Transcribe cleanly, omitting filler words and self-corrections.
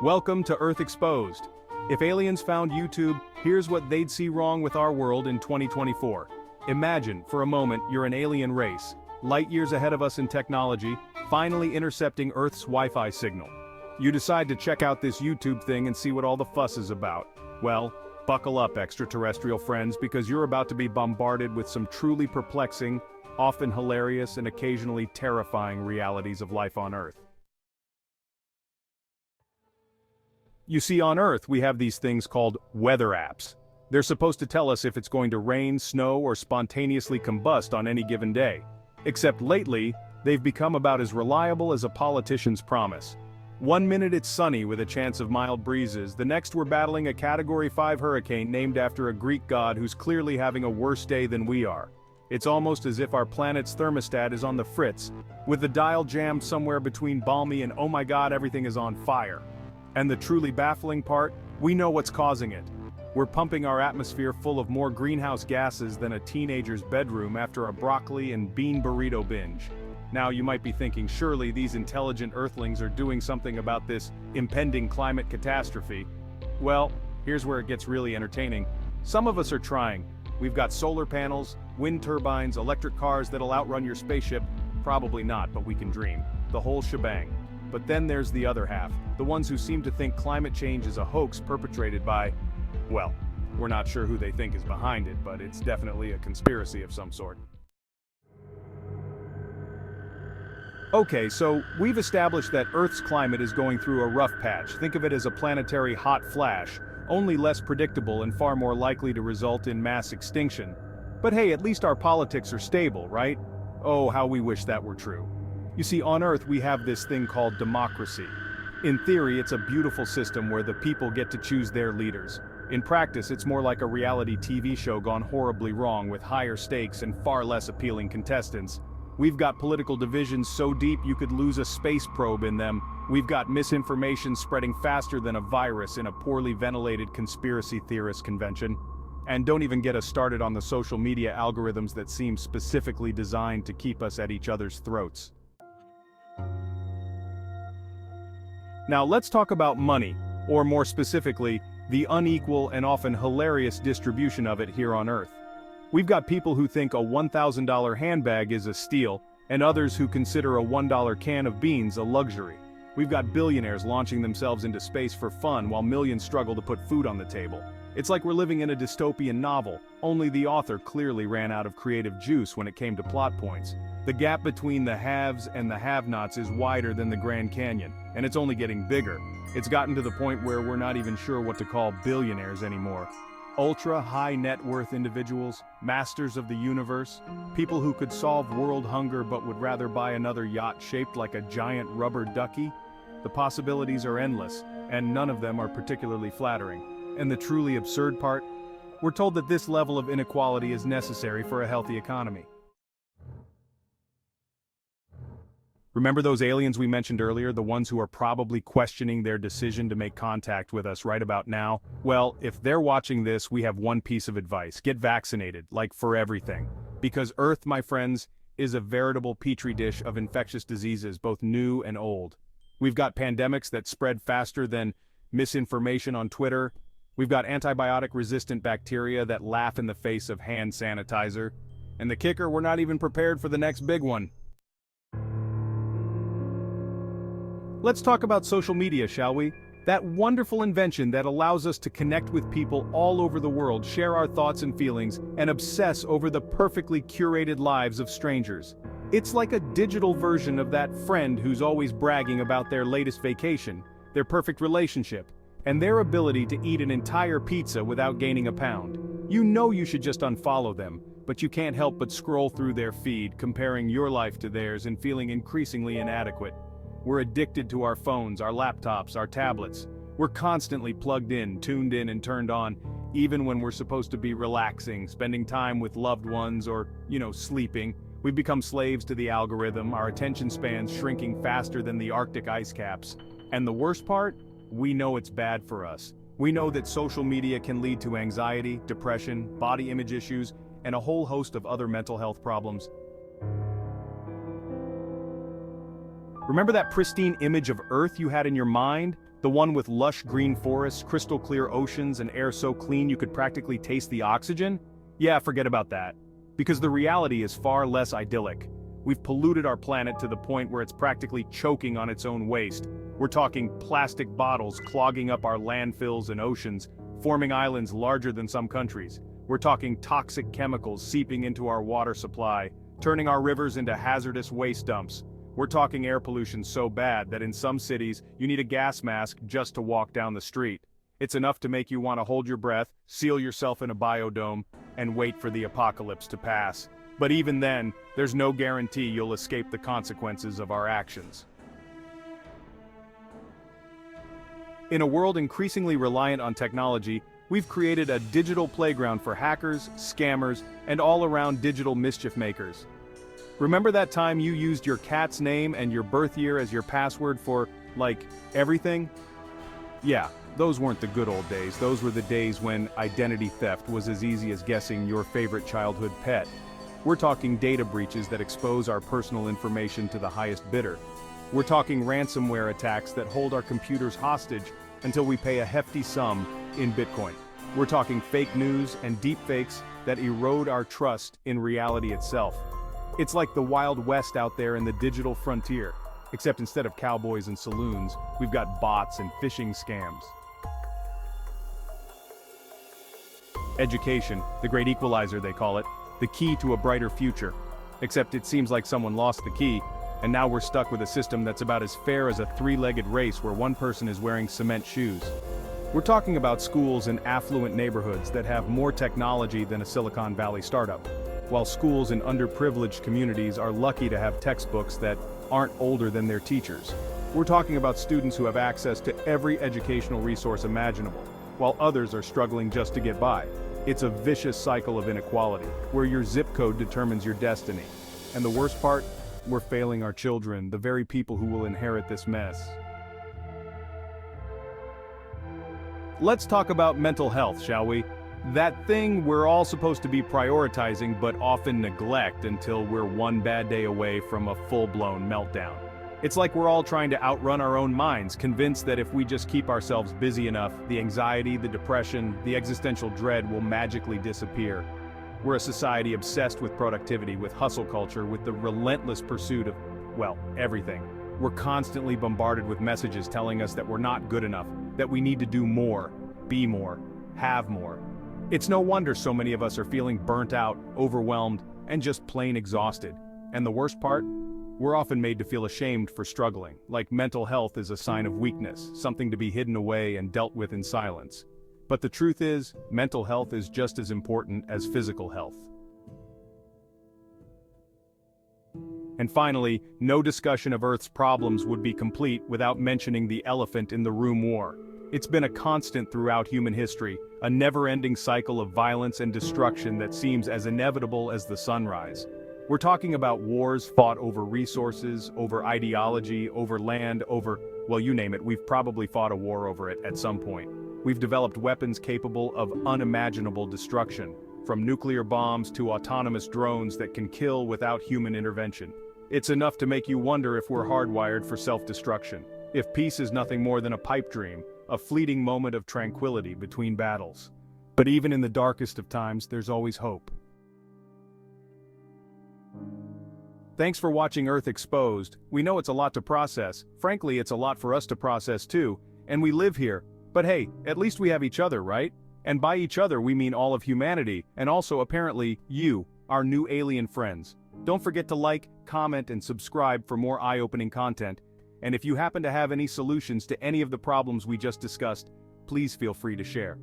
Welcome to Earth Exposed. If aliens found YouTube, here's what they'd see wrong with our world in 2024. Imagine, for a moment, you're an alien race, light years ahead of us in technology, finally intercepting Earth's Wi-Fi signal. You decide to check out this YouTube thing and see what all the fuss is about. Well, buckle up, extraterrestrial friends, because you're about to be bombarded with some truly perplexing, often hilarious and occasionally terrifying realities of life on Earth. You see, on Earth we have these things called weather apps. They're supposed to tell us if it's going to rain, snow, or spontaneously combust on any given day. Except lately, they've become about as reliable as a politician's promise. One minute it's sunny with a chance of mild breezes, the next we're battling a Category 5 hurricane named after a Greek god who's clearly having a worse day than we are. It's almost as if our planet's thermostat is on the fritz, with the dial jammed somewhere between balmy and oh my god everything is on fire. And the truly baffling part, we know what's causing it. We're pumping our atmosphere full of more greenhouse gases than a teenager's bedroom after a broccoli and bean burrito binge. Now you might be thinking, surely these intelligent Earthlings are doing something about this impending climate catastrophe. Well, here's where it gets really entertaining. Some of us are trying. We've got solar panels, wind turbines, electric cars that'll outrun your spaceship. Probably not, but we can dream. The whole shebang. But then there's the other half, the ones who seem to think climate change is a hoax perpetrated by, well, we're not sure who they think is behind it, but it's definitely a conspiracy of some sort. Okay, so we've established that Earth's climate is going through a rough patch. Think of it as a planetary hot flash, only less predictable and far more likely to result in mass extinction. But hey, at least our politics are stable, right? Oh, how we wish that were true. You see, on Earth we have this thing called democracy. In theory, it's a beautiful system where the people get to choose their leaders. In practice, it's more like a reality TV show gone horribly wrong with higher stakes and far less appealing contestants. We've got political divisions so deep you could lose a space probe in them. We've got misinformation spreading faster than a virus in a poorly ventilated conspiracy theorist convention. And don't even get us started on the social media algorithms that seem specifically designed to keep us at each other's throats. Now let's talk about money, or more specifically, the unequal and often hilarious distribution of it here on Earth. We've got people who think a $1,000 handbag is a steal, and others who consider a $1 can of beans a luxury. We've got billionaires launching themselves into space for fun while millions struggle to put food on the table. It's like we're living in a dystopian novel, only the author clearly ran out of creative juice when it came to plot points. The gap between the haves and the have-nots is wider than the Grand Canyon, and it's only getting bigger. It's gotten to the point where we're not even sure what to call billionaires anymore. Ultra-high net worth individuals, masters of the universe, people who could solve world hunger but would rather buy another yacht shaped like a giant rubber ducky. The possibilities are endless, and none of them are particularly flattering. And the truly absurd part? We're told that this level of inequality is necessary for a healthy economy. Remember those aliens we mentioned earlier, the ones who are probably questioning their decision to make contact with us right about now? Well, if they're watching this, we have one piece of advice. Get vaccinated, like for everything. Because Earth, my friends, is a veritable petri dish of infectious diseases, both new and old. We've got pandemics that spread faster than misinformation on Twitter. We've got antibiotic-resistant bacteria that laugh in the face of hand sanitizer. And the kicker, we're not even prepared for the next big one. Let's talk about social media, shall we? That wonderful invention that allows us to connect with people all over the world, share our thoughts and feelings, and obsess over the perfectly curated lives of strangers. It's like a digital version of that friend who's always bragging about their latest vacation, their perfect relationship, and their ability to eat an entire pizza without gaining a pound. You know you should just unfollow them, but you can't help but scroll through their feed, comparing your life to theirs and feeling increasingly inadequate. We're addicted to our phones, our laptops, our tablets. We're constantly plugged in, tuned in, and turned on, even when we're supposed to be relaxing, spending time with loved ones, or, sleeping. We've become slaves to the algorithm, our attention spans shrinking faster than the Arctic ice caps. And the worst part? We know it's bad for us. We know that social media can lead to anxiety, depression, body image issues, and a whole host of other mental health problems. Remember that pristine image of Earth you had in your mind? The one with lush green forests, crystal clear oceans, and air so clean you could practically taste the oxygen? Yeah, forget about that. Because the reality is far less idyllic. We've polluted our planet to the point where it's practically choking on its own waste. We're talking plastic bottles clogging up our landfills and oceans, forming islands larger than some countries. We're talking toxic chemicals seeping into our water supply, turning our rivers into hazardous waste dumps. We're talking air pollution so bad that in some cities, you need a gas mask just to walk down the street. It's enough to make you want to hold your breath, seal yourself in a biodome, and wait for the apocalypse to pass. But even then, there's no guarantee you'll escape the consequences of our actions. In a world increasingly reliant on technology, we've created a digital playground for hackers, scammers, and all-around digital mischief makers. Remember that time you used your cat's name and your birth year as your password for, like, everything? Yeah, those weren't the good old days. Those were the days when identity theft was as easy as guessing your favorite childhood pet. We're talking data breaches that expose our personal information to the highest bidder. We're talking ransomware attacks that hold our computers hostage until we pay a hefty sum in Bitcoin. We're talking fake news and deepfakes that erode our trust in reality itself. It's like the Wild West out there in the digital frontier, except instead of cowboys and saloons, we've got bots and phishing scams. Education, the great equalizer they call it, the key to a brighter future. Except it seems like someone lost the key, and now we're stuck with a system that's about as fair as a three-legged race where one person is wearing cement shoes. We're talking about schools in affluent neighborhoods that have more technology than a Silicon Valley startup, while schools in underprivileged communities are lucky to have textbooks that aren't older than their teachers. We're talking about students who have access to every educational resource imaginable, while others are struggling just to get by. It's a vicious cycle of inequality, where your zip code determines your destiny. And the worst part? We're failing our children, the very people who will inherit this mess. Let's talk about mental health, shall we? That thing we're all supposed to be prioritizing but often neglect until we're one bad day away from a full-blown meltdown. It's like we're all trying to outrun our own minds, convinced that if we just keep ourselves busy enough, the anxiety, the depression, the existential dread will magically disappear. We're a society obsessed with productivity, with hustle culture, with the relentless pursuit of, well, everything. We're constantly bombarded with messages telling us that we're not good enough, that we need to do more, be more, have more. It's no wonder so many of us are feeling burnt out, overwhelmed, and just plain exhausted. And the worst part? We're often made to feel ashamed for struggling, like mental health is a sign of weakness, something to be hidden away and dealt with in silence. But the truth is, mental health is just as important as physical health. And finally, no discussion of Earth's problems would be complete without mentioning the elephant in the room war. It's been a constant throughout human history, a never-ending cycle of violence and destruction that seems as inevitable as the sunrise. We're talking about wars fought over resources, over ideology, over land, over, well, you name it, we've probably fought a war over it at some point. We've developed weapons capable of unimaginable destruction, from nuclear bombs to autonomous drones that can kill without human intervention. It's enough to make you wonder if we're hardwired for self-destruction, if peace is nothing more than a pipe dream, a fleeting moment of tranquility between battles. But even in the darkest of times, there's always hope. Thanks for watching Earth Exposed. We know it's a lot to process. Frankly, it's a lot for us to process too, and we live here. But hey, at least we have each other, right? And by each other we mean all of humanity, and also apparently you, our new alien friends. Don't forget to like, comment, and subscribe for more eye-opening content. And if you happen to have any solutions to any of the problems we just discussed, please feel free to share.